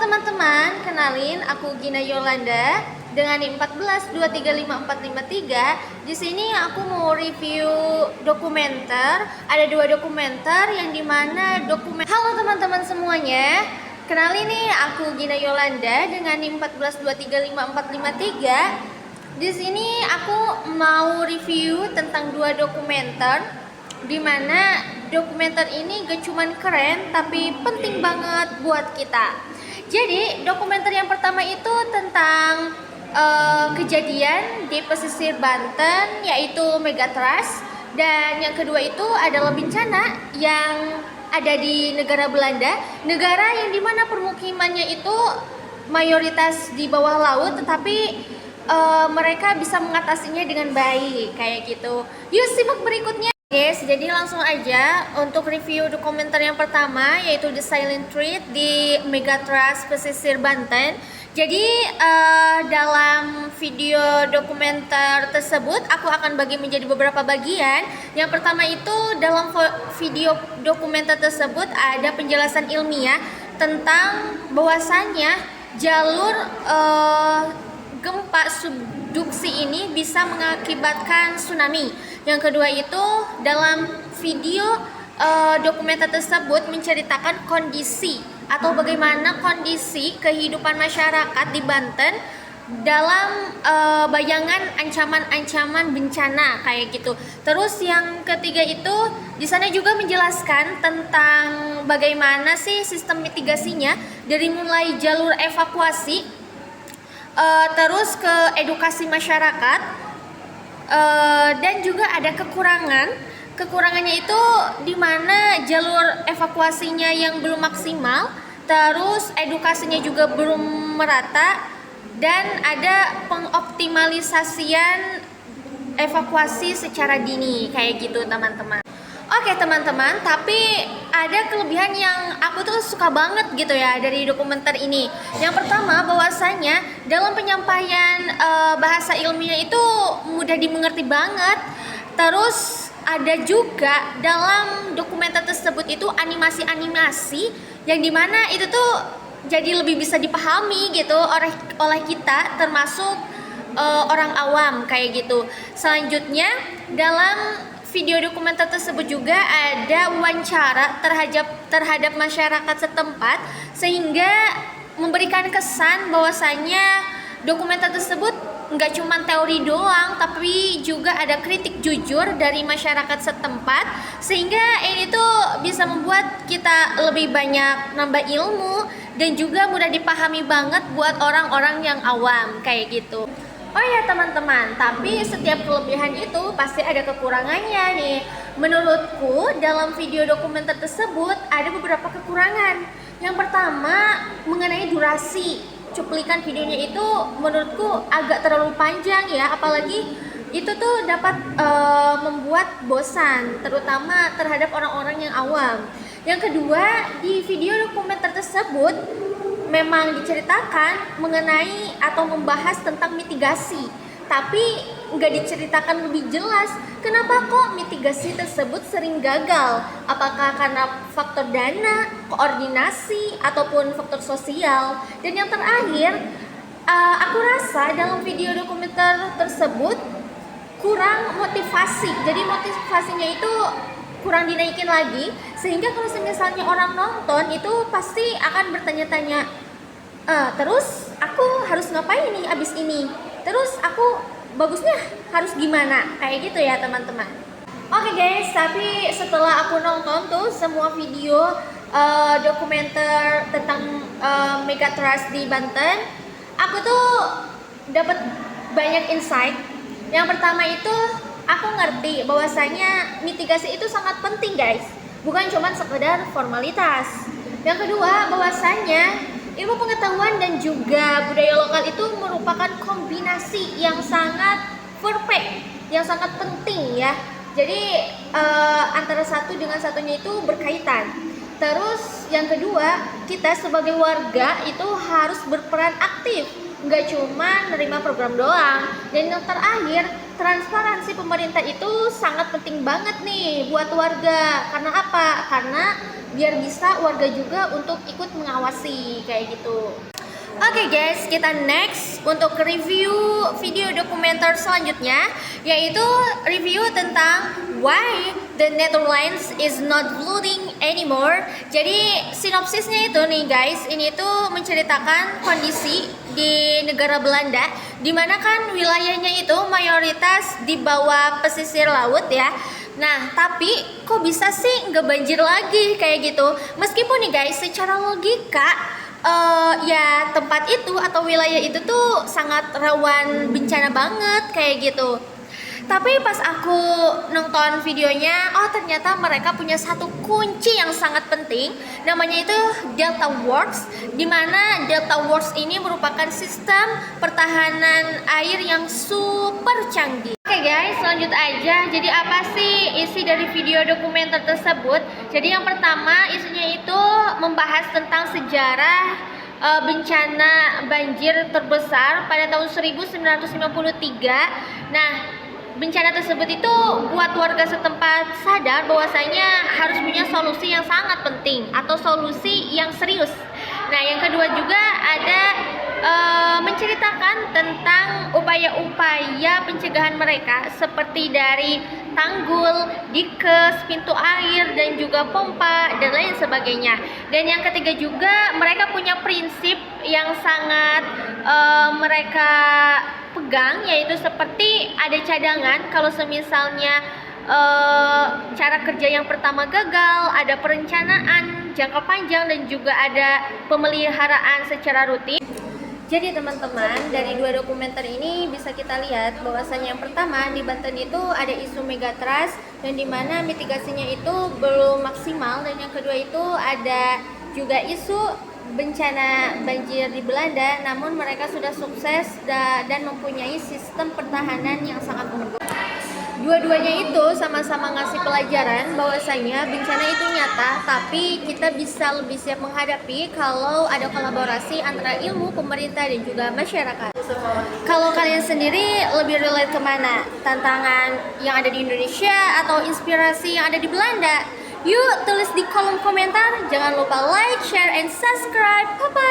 teman-teman, kenalin aku Gina Yolanda dengan NIM 14235453. Di sini aku mau review dokumenter. Ada dua dokumenter yang dimana dokumen. Halo teman-teman semuanya, kenalin nih aku Gina Yolanda dengan NIM 14235453. Di sini aku mau review tentang dua dokumenter dimana dokumenter ini gak cuman keren tapi penting banget buat kita. Jadi dokumenter yang pertama itu tentang kejadian di pesisir Banten, yaitu Megatrust. Dan yang kedua itu adalah bencana yang ada di negara Belanda, negara yang dimana permukimannya itu mayoritas di bawah laut, tetapi mereka bisa mengatasinya dengan baik kayak gitu. Yuk simak berikutnya. Guys, jadi langsung aja untuk review dokumenter yang pertama, yaitu The Silent Threat di Megatrust pesisir Banten. Jadi dalam video dokumenter tersebut aku akan bagi menjadi beberapa bagian. Yang pertama itu dalam video dokumenter tersebut ada penjelasan ilmiah tentang bahwasannya jalur gempa subduksi ini bisa mengakibatkan tsunami. Yang kedua itu dalam video dokumenter tersebut menceritakan kondisi atau bagaimana kondisi kehidupan masyarakat di Banten dalam bayangan ancaman-ancaman bencana kayak gitu. Terus yang ketiga itu di sana juga menjelaskan tentang bagaimana sih sistem mitigasinya dari mulai jalur evakuasi terus ke edukasi masyarakat. Dan juga ada kekurangannya itu di mana jalur evakuasinya yang belum maksimal, terus edukasinya juga belum merata, dan ada pengoptimalisasian evakuasi secara dini kayak gitu teman-teman. Oke teman-teman, tapi ada kelebihan yang aku tuh suka banget gitu ya dari dokumenter ini. Yang pertama bahwasanya dalam penyampaian bahasa ilmiah itu mudah dimengerti banget. Terus ada juga dalam dokumenter tersebut itu animasi-animasi yang dimana itu tuh jadi lebih bisa dipahami gitu oleh kita, termasuk orang awam kayak gitu. Selanjutnya dalam video dokumenter tersebut juga ada wawancara terhadap masyarakat setempat, sehingga memberikan kesan bahwasanya dokumenter tersebut nggak cuma teori doang, tapi juga ada kritik jujur dari masyarakat setempat, sehingga ini tuh bisa membuat kita lebih banyak nambah ilmu dan juga mudah dipahami banget buat orang-orang yang awam kayak gitu. Oh ya teman-teman, tapi setiap kelebihan itu pasti ada kekurangannya nih. Menurutku dalam video dokumenter tersebut ada beberapa kekurangan. Yang pertama mengenai durasi. Cuplikan videonya itu menurutku agak terlalu panjang ya, apalagi itu tuh dapat membuat bosan, terutama terhadap orang-orang yang awam. Yang kedua, di video dokumenter tersebut memang diceritakan mengenai atau membahas tentang mitigasi, tapi nggak diceritakan lebih jelas kenapa kok mitigasi tersebut sering gagal. Apakah karena faktor dana, koordinasi, ataupun faktor sosial. Dan yang terakhir, aku rasa dalam video dokumenter tersebut kurang motivasi. Jadi motivasinya itu kurang dinaikin lagi, sehingga kalau misalnya orang nonton itu pasti akan bertanya-tanya, terus aku harus ngapain nih abis ini, terus aku bagusnya harus gimana, kayak gitu ya teman-teman. Oke guys, tapi setelah aku nonton tuh semua video dokumenter tentang Megatrust di Banten, aku tuh dapat banyak insight. Yang pertama itu aku ngerti bahwasanya mitigasi itu sangat penting guys, bukan cuma sekedar formalitas. Yang kedua bahwasanya ilmu pengetahuan dan juga budaya lokal itu merupakan kombinasi yang sangat perfect, yang sangat penting ya. Jadi antara satu dengan satunya itu berkaitan. Terus yang kedua, kita sebagai warga itu harus berperan aktif nggak cuma nerima program doang. Dan yang terakhir, transparansi pemerintah itu sangat penting banget nih buat warga. Karena apa? Karena biar bisa warga juga untuk ikut mengawasi kayak gitu. Oke guys, kita next untuk review video dokumenter selanjutnya, yaitu review tentang why the Netherlands is not flooding anymore. Jadi sinopsisnya itu nih guys, ini tuh menceritakan kondisi di negara Belanda, dimana kan wilayahnya itu mayoritas di bawah pesisir laut ya. Nah, tapi kok bisa sih nggak banjir lagi kayak gitu? Meskipun nih guys, secara logika ya tempat itu atau wilayah itu tuh sangat rawan bencana banget kayak gitu. Tapi pas aku nonton videonya, oh ternyata mereka punya satu kunci yang sangat penting, namanya itu Delta Works, di mana Delta Works ini merupakan sistem pertahanan air yang super canggih. Oke guys, lanjut aja. Jadi apa sih isi dari video dokumenter tersebut? Jadi yang pertama isinya itu membahas tentang sejarah bencana banjir terbesar pada tahun 1953. Nah, bencana tersebut itu buat warga setempat sadar bahwasanya harus punya solusi yang sangat penting atau solusi yang serius. Nah, yang kedua juga ada menceritakan tentang upaya-upaya pencegahan mereka seperti dari tanggul, dikes, pintu air, dan juga pompa, dan lain sebagainya. Dan yang ketiga juga mereka punya prinsip yang sangat mereka pegang, yaitu seperti ada cadangan kalau semisalnya cara kerja yang pertama gagal, ada perencanaan jangka panjang, dan juga ada pemeliharaan secara rutin. Jadi teman-teman, dari dua dokumenter ini bisa kita lihat bahwasanya yang pertama di Banten itu ada isu megatrust dan dimana mitigasinya itu belum maksimal, dan yang kedua itu ada juga isu bencana banjir di Belanda, namun mereka sudah sukses dan mempunyai sistem pertahanan yang sangat unggul. Dua-duanya itu sama-sama ngasih pelajaran bahwasanya bencana itu nyata, tapi kita bisa lebih siap menghadapi kalau ada kolaborasi antara ilmu, pemerintah, dan juga masyarakat. Kalau kalian sendiri lebih relate kemana? Tantangan yang ada di Indonesia atau inspirasi yang ada di Belanda? Yuk tulis di kolom komentar. Jangan lupa like, share, and subscribe. Bye-bye.